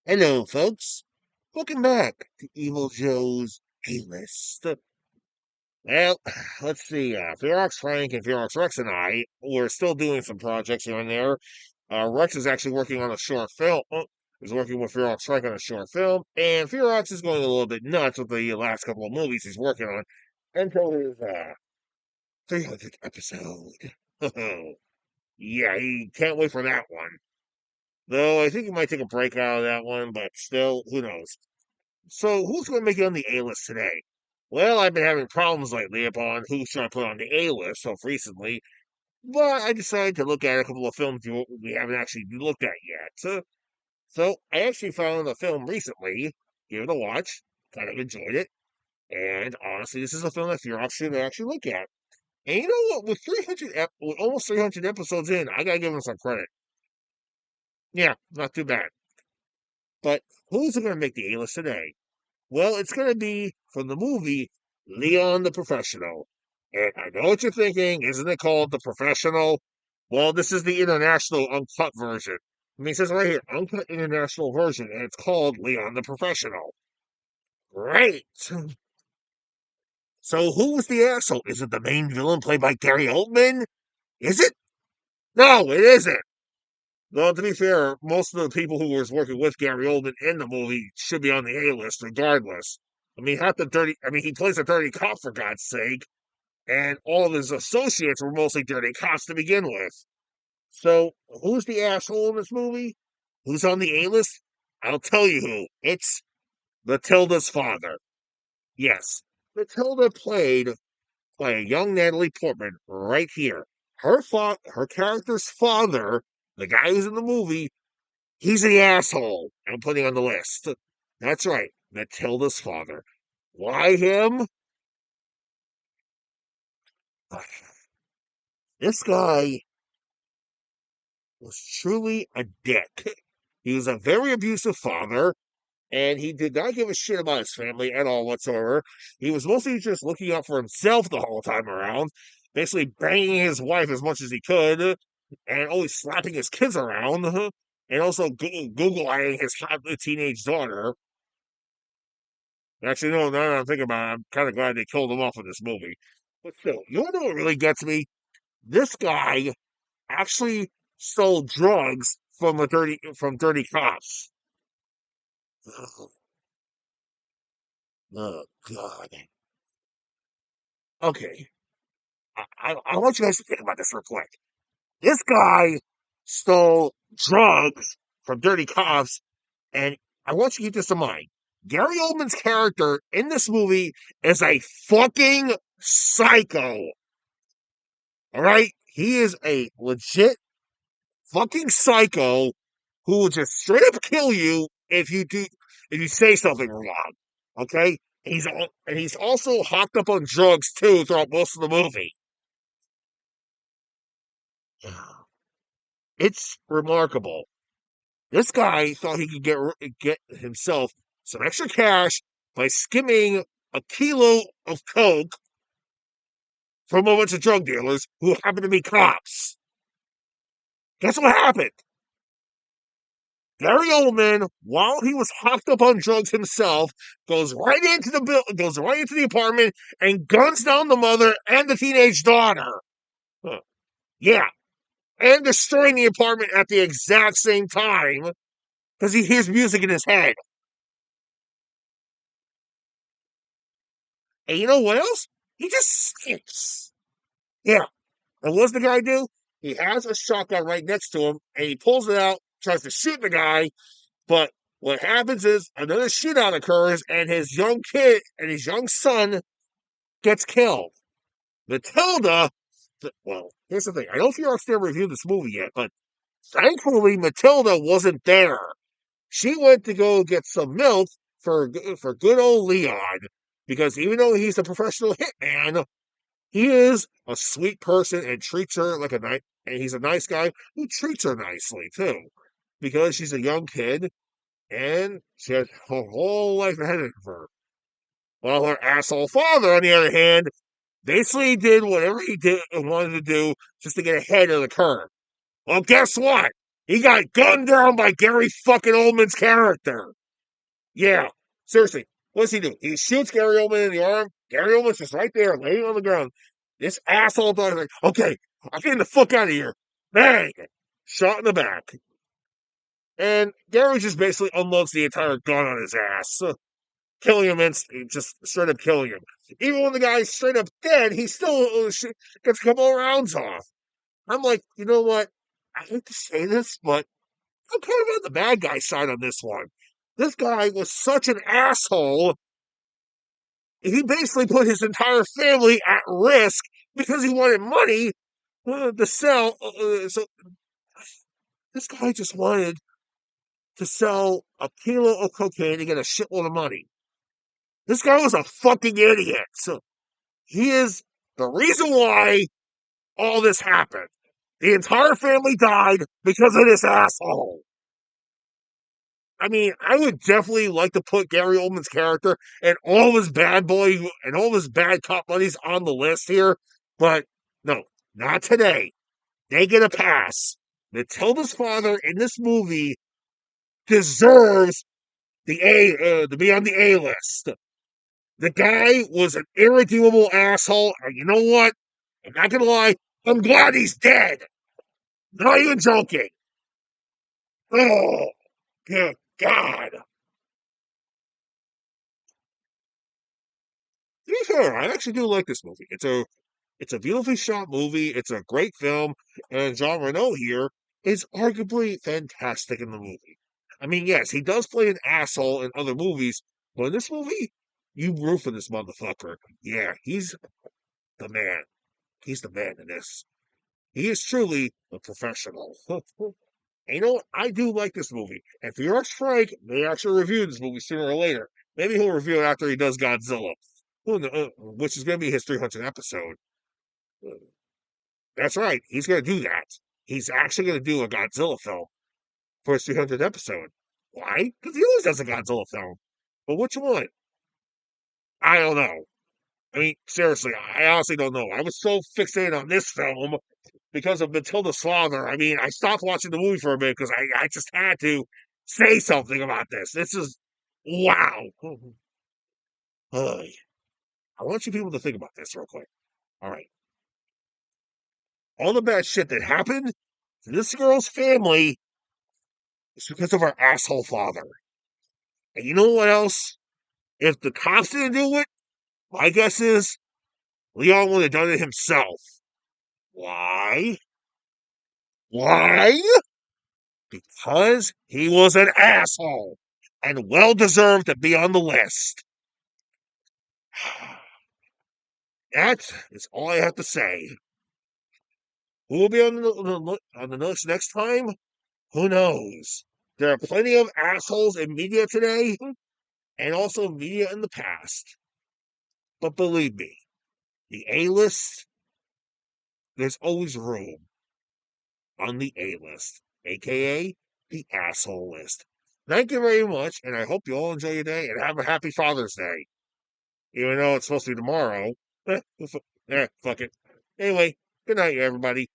Hello, folks. Welcome back to Evil Joe's A-list. Well, let's see. Ferox Frank and Ferox Rex and I were still doing some projects here and there. Rex is actually working on a short film. He's working with Ferox Frank on a short film, and Ferox is going a little bit nuts with the last couple of movies he's working on until his 300th episode. Yeah, he can't wait for that one. Though I think he might take a break out of that one, but still, who knows? So, who's going to make it on the A list today? Well, I've been having problems lately upon who should I put on the A list so recently, but I decided to look at a couple of films we haven't actually looked at yet. So I actually found a film recently, give it a watch, kind of enjoyed it, and honestly, this is a film that you're actually look at. And you know what? With almost 300 episodes in, I gotta give him some credit. Yeah, not too bad. But who's going to make the A list today? Well, it's going to be from the movie Leon the Professional. And I know what you're thinking. Isn't it called The Professional? Well, this is the international uncut version. I mean, it says right here, uncut international version, and it's called Leon the Professional. Great. So who was the asshole? Is it the main villain played by Gary Oldman? Is it? No, it isn't. Well, to be fair, most of the people who was working with Gary Oldman in the movie should be on the A list regardless. I mean, he plays a dirty cop for God's sake, and all of his associates were mostly dirty cops to begin with. So, who's the asshole in this movie? Who's on the A list? I'll tell you who. It's Matilda's father. Yes, Matilda played by a young Natalie Portman right here. Her character's father, the guy who's in the movie, he's the asshole I'm putting on the list. That's right, Matilda's father. Why him? This guy was truly a dick. He was a very abusive father, and he did not give a shit about his family at all whatsoever. He was mostly just looking out for himself the whole time around, basically banging his wife as much as he could, and always slapping his kids around, and also Google-eyeing his hot teenage daughter. Actually, no, now that I'm thinking about it, I'm kind of glad they killed him off in this movie. But still, you know what really gets me? This guy actually stole drugs from dirty cops. Oh, oh God. Okay, I want you guys to think about this real quick. This guy stole drugs from dirty cops, and I want you to keep this in mind. Gary Oldman's character in this movie is a fucking psycho. All right, he is a legit fucking psycho who will just straight up kill you if you say something wrong. Okay, he's also hopped up on drugs too throughout most of the movie. It's remarkable. This guy thought he could get himself some extra cash by skimming a kilo of coke from a bunch of drug dealers who happen to be cops. Guess what happened? Gary Oldman, while he was hopped up on drugs himself, goes right into the apartment and guns down the mother and the teenage daughter. Huh. Yeah, and destroying the apartment at the exact same time because he hears music in his head. And you know what else? He just stinks. Yeah. And what's the guy do? He has a shotgun right next to him, and he pulls it out, tries to shoot the guy, but what happens is another shootout occurs, and his young son gets killed. Matilda, well, here's the thing. I don't know if you're upstairs reviewed this movie yet, but thankfully Matilda wasn't there. She went to go get some milk for good old Leon, because even though he's a professional hitman, he is a sweet person and treats her like a nice, and he's a nice guy who treats her nicely too, because she's a young kid and she has her whole life ahead of her. While her asshole father, on the other hand, basically did whatever he did and wanted to do just to get ahead of the curve. Well, guess what? He got gunned down by Gary fucking Oldman's character. Yeah, seriously. What does he do? He shoots Gary Oldman in the arm. Gary Oldman's just right there, laying on the ground. This asshole dog is like, okay, I'm getting the fuck out of here. Bang! Shot in the back. And Gary just basically unloads the entire gun on his ass, killing him, just straight up killing him. Even when the guy's straight up dead, he still gets a couple of rounds off. I'm like, you know what? I hate to say this, but I'm kind of on the bad guy side on this one. This guy was such an asshole. He basically put his entire family at risk because he wanted money to sell. So this guy just wanted to sell a kilo of cocaine to get a shitload of money. This guy was a fucking idiot. So he is the reason why all this happened. The entire family died because of this asshole. I mean, I would definitely like to put Gary Oldman's character and all of his bad boy and all of his bad cop buddies on the list here, but no, not today. They get a pass. Matilda's father in this movie deserves to be on the A list. The guy was an irredeemable asshole, and you know what? I'm not gonna lie. I'm glad he's dead. Not even joking. Oh, good God. To be fair, I actually do like this movie. It's a beautifully shot movie. It's a great film, and Jean Reno here is arguably fantastic in the movie. I mean, yes, he does play an asshole in other movies, but in this movie, you root for this motherfucker. Yeah, he's the man. He's the man in this. He is truly a professional. And you know what? I do like this movie. And for your Frank may actually review this movie sooner or later. Maybe he'll review it after he does Godzilla, which is going to be his 300th episode. That's right. He's going to do that. He's actually going to do a Godzilla film for his 300th episode. Why? Because he always does a Godzilla film. But which one? I don't know. I mean, seriously, I honestly don't know. I was so fixated on this film because of Matilda's father. I mean, I stopped watching the movie for a minute because I just had to say something about this. This is wow. I want you people to think about this real quick. All right. All the bad shit that happened to this girl's family is because of our asshole father. And you know what else? If the cops didn't do it, my guess is Leon would have done it himself. Why? Why? Because he was an asshole and well deserved to be on the list. That is all I have to say. Who will be on the list next time? Who knows? There are plenty of assholes in media today, and also media in the past. But believe me, the A list, there's always room on the A list, aka the asshole list. Thank you very much, and I hope you all enjoy your day and have a happy Father's Day. Even though it's supposed to be tomorrow. Fuck it. Anyway, good night, everybody.